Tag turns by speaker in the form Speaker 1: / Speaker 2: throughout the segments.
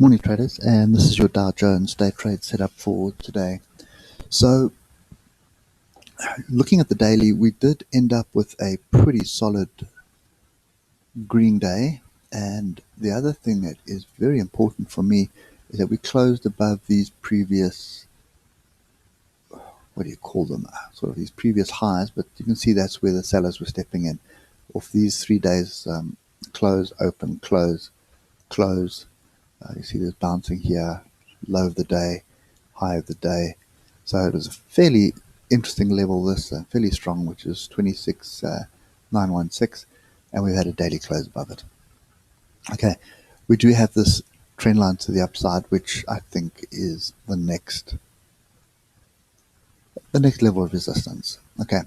Speaker 1: Morning traders, and this is your Dow Jones day trade setup for today. So looking at the daily, we did end up with a pretty solid green day, and the other thing that is very important for me is that we closed above these previous, what do you call them, sort of these previous highs, but you can see that's where the sellers were stepping in. Off these 3 days, close, open, close, close. You see there's bouncing here, low of the day, high of the day. So it was a fairly interesting level, this fairly strong, which is 26,916, and we've had a daily close above it. Okay, we do have this trend line to the upside, which I think is the next level of resistance. Okay,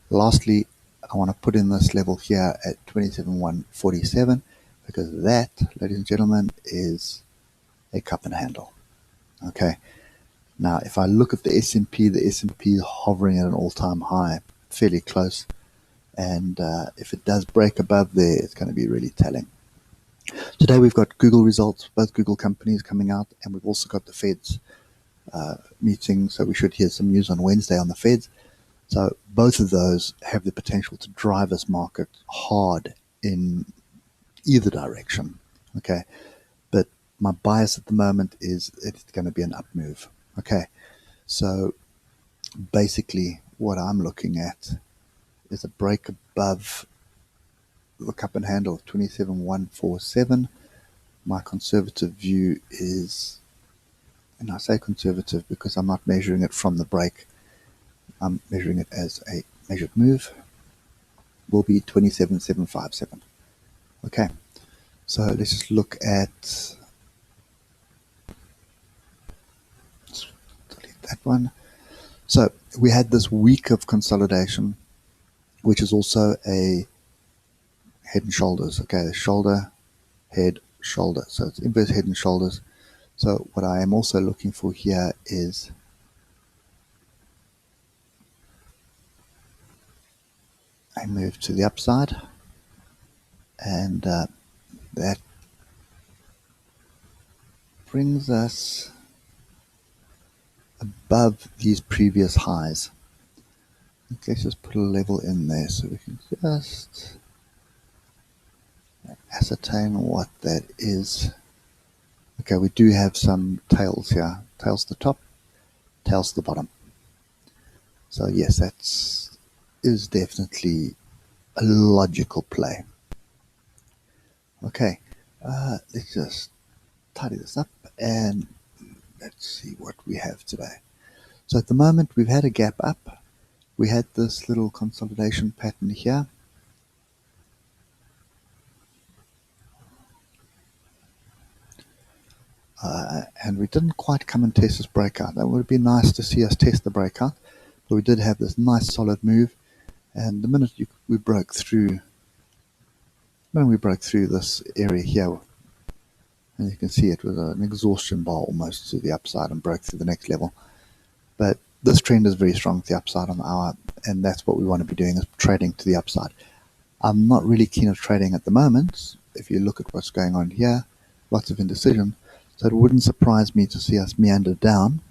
Speaker 1: lastly, I want to put in this level here at 27,147, because that, ladies and gentlemen, is a cup and handle. Okay, now if I look at the S&P is hovering at an all-time high, fairly close, and if it does break above there, it's going to be really telling. Today we've got Google results, both Google companies coming out, and we've also got the Fed's meeting, so we should hear some news on Wednesday on the Feds. So both of those have the potential to drive this market hard in either direction. Okay, but my bias at the moment is it's going to be an up move. Okay, so basically what I'm looking at is a break above the cup and handle of 27,147. My conservative view is, and I say conservative because I'm not measuring it from the break, I'm measuring it as a measured move, will be 27,757. Okay, so let's just look at, let's delete that one. So we had this week of consolidation, which is also a head and shoulders. Okay, shoulder, head, shoulder. So it's inverse head and shoulders. So what I am also looking for here is a move to the upside, and that brings us above these previous highs. Okay, let's just put a level in there so we can just ascertain what that is. Okay, we do have some tails here. Tails to the top, tails to the bottom. So yes, that is definitely a logical play. Okay, let's just tidy this up and let's see what we have today. So at the moment we've had a gap up. We had this little consolidation pattern here. And we didn't quite come and test this breakout. That would be nice to see us test the breakout, but we did have this nice solid move, and the minute we broke through this area here, and you can see it was an exhaustion bar almost to the upside and broke through the next level. But this trend is very strong to the upside on the hour, and that's what we want to be doing, is trading to the upside. I'm not really keen on trading at the moment. If you look at what's going on here, lots of indecision. So it wouldn't surprise me to see us meander down,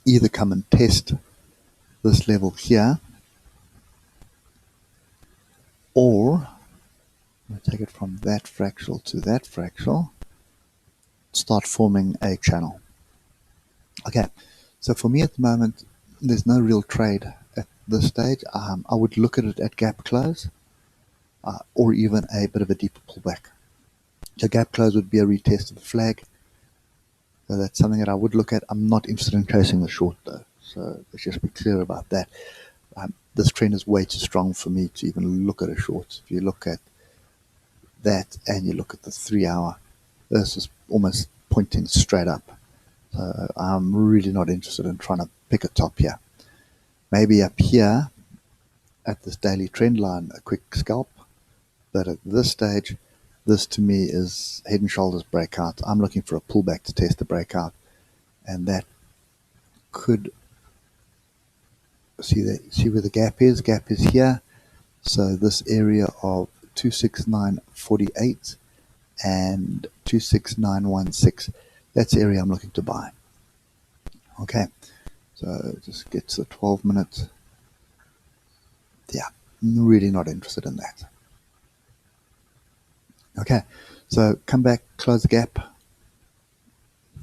Speaker 1: either come and test this level here, or take it from that fractal to that fractal, start forming a channel. Okay, so for me at the moment, there's no real trade at this stage. I would look at it at gap close, or even a bit of a deeper pullback. So gap close would be a retest of the flag. So that's something that I would look at. I'm not interested in chasing the short though, so let's just be clear about that. This trend is way too strong for me to even look at a short. If you look at that and you look at the 3 hour, this is almost pointing straight up. So I'm really not interested in trying to pick a top here. Maybe up here at this daily trend line, a quick scalp, but at this stage, this to me is head and shoulders breakout. I'm looking for a pullback to test the breakout, and that could see where the gap is. Gap is here, so this area of 269.48, and 26916. That's the area I'm looking to buy. Okay, so just get to the 12 minutes. Yeah, really not interested in that. Okay, so come back, close the gap.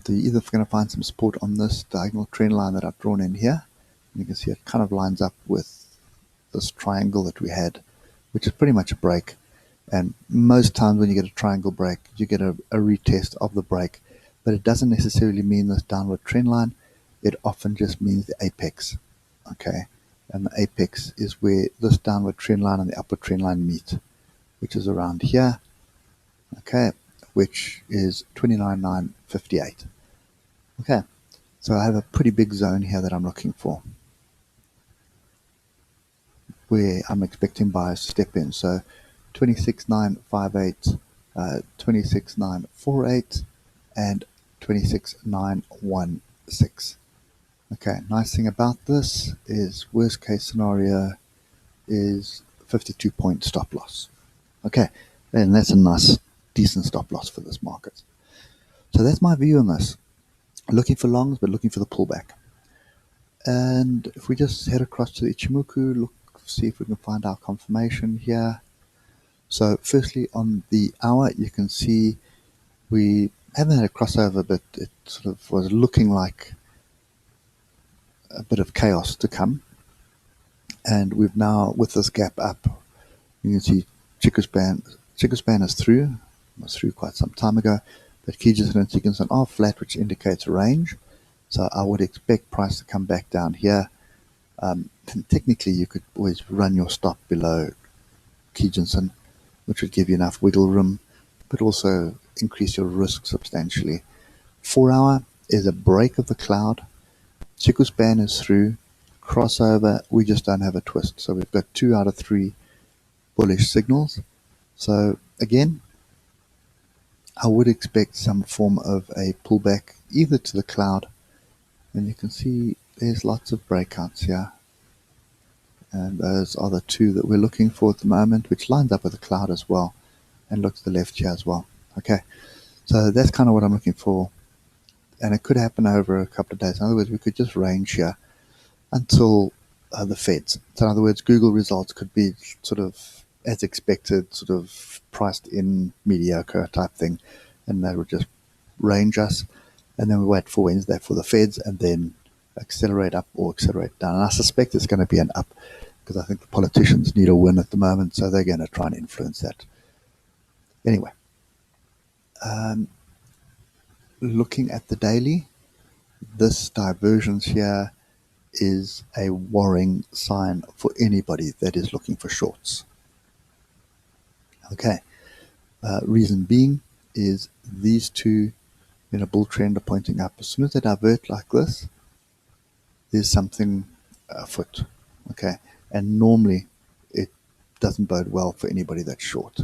Speaker 1: So you're either going to find some support on this diagonal trend line that I've drawn in here. You can see it kind of lines up with this triangle that we had, which is pretty much a break. And most times when you get a triangle break, you get a retest of the break. But it doesn't necessarily mean this downward trend line. It often just means the apex. Okay, and the apex is where this downward trend line and the upward trend line meet, which is around here. Okay, which is 29,958. Okay, so I have a pretty big zone here that I'm looking for, where I'm expecting buyers to step in. So 26,958, 26,948, and 26,916. Okay, nice thing about this is worst case scenario is 52-point stop loss. Okay, and that's a nice, decent stop loss for this market. So that's my view on this. Looking for longs, but looking for the pullback. And if we just head across to the Ichimoku, look, see if we can find our confirmation here. So firstly, on the hour, you can see we haven't had a crossover, but it sort of was looking like a bit of chaos to come. And we've now, with this gap up, you can see Chikuspan is through. It was through quite some time ago, but Kijisen and Chikunsan are flat, which indicates a range. So I would expect price to come back down here. Technically, you could always run your stop below Kijinsen, which would give you enough wiggle room, but also increase your risk substantially. 4 hour is a break of the cloud. Chikuspan is through. Crossover, we just don't have a twist. So we've got 2 out of 3 bullish signals. So again, I would expect some form of a pullback either to the cloud, and you can see there's lots of breakouts here. And those are the 2 that we're looking for at the moment, which lines up with the cloud as well, and look to the left here as well. Okay, so that's kind of what I'm looking for, and it could happen over a couple of days. In other words, we could just range here until the Feds. So in other words, Google results could be sort of as expected, sort of priced in mediocre type thing, and that would just range us, and then we wait for Wednesday for the Feds, and then accelerate up or accelerate down. And I suspect it's going to be an up, because I think the politicians need a win at the moment, so they're going to try and influence that. Anyway, looking at the daily, this divergence here is a worrying sign for anybody that is looking for shorts. Okay, reason being is these 2 in a bull trend are pointing up. As soon as they divert like this, there's something afoot. Okay, and normally it doesn't bode well for anybody that's short.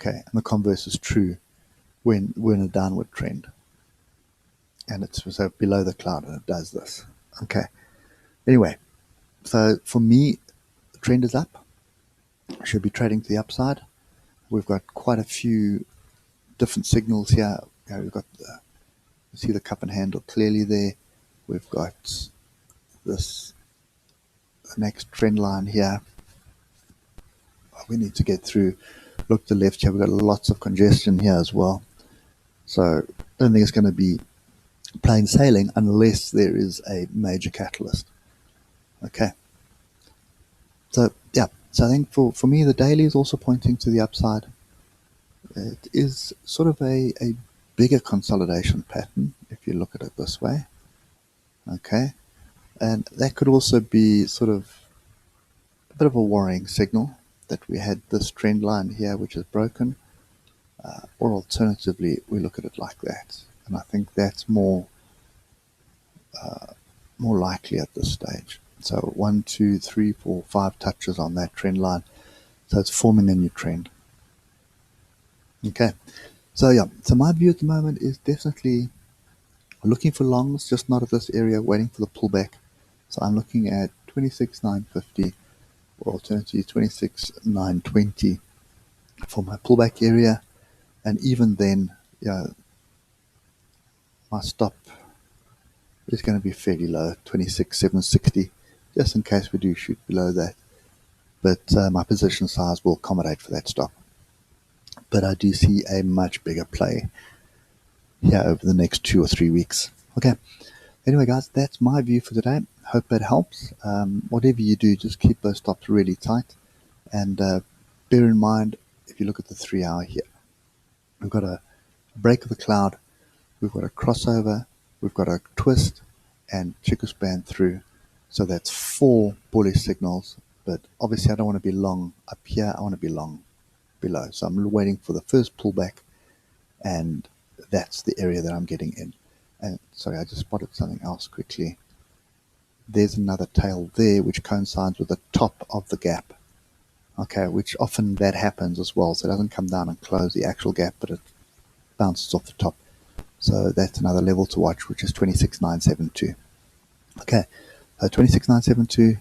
Speaker 1: Okay, and the converse is true when we're in a downward trend, and it's so below the cloud, and it does this. Okay, anyway, so for me, the trend is up. Should be trading to the upside. We've got quite a few different signals here. We've got you see the cup and handle clearly there. We've got this next trend line here. We need to get through. Look to the left here. We've got lots of congestion here as well. So I don't think it's going to be plain sailing unless there is a major catalyst. Okay. So yeah. So I think for me, the daily is also pointing to the upside. It is sort of a bigger consolidation pattern if you look at it this way. Okay. And that could also be sort of a bit of a worrying signal that we had this trend line here which is broken, or alternatively we look at it like that, and I think that's more likely at this stage. So 1, 2, 3, 4, 5 touches on that trend line, so it's forming a new trend. Okay, so yeah, so my view at the moment is definitely looking for longs, just not at this area, waiting for the pullback. So I'm looking at 26,950 or alternatively 26,920 for my pullback area. And even then, my stop is going to be fairly low, 26,760, just in case we do shoot below that. But my position size will accommodate for that stop. But I do see a much bigger play here over the next 2 or 3 weeks. Okay. Anyway, guys, that's my view for today. Hope that helps. Whatever you do, just keep those stops really tight. And bear in mind, if you look at the 3 hour here, we've got a break of the cloud, we've got a crossover, we've got a twist, and chicken span through. So that's 4 bullish signals. But obviously, I don't want to be long up here. I want to be long below. So I'm waiting for the first pullback, and that's the area that I'm getting in. And sorry, I just spotted something else quickly. There's another tail there which coincides with the top of the gap. Okay, which often that happens as well. So it doesn't come down and close the actual gap, but it bounces off the top. So that's another level to watch, which is 26,972. Okay, 26,972,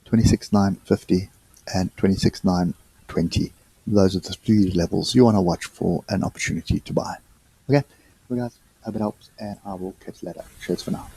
Speaker 1: 26,950, and 26,920. Those are the 3 levels you want to watch for an opportunity to buy. Okay, well guys, hope it helps, and I will catch you later. Cheers for now.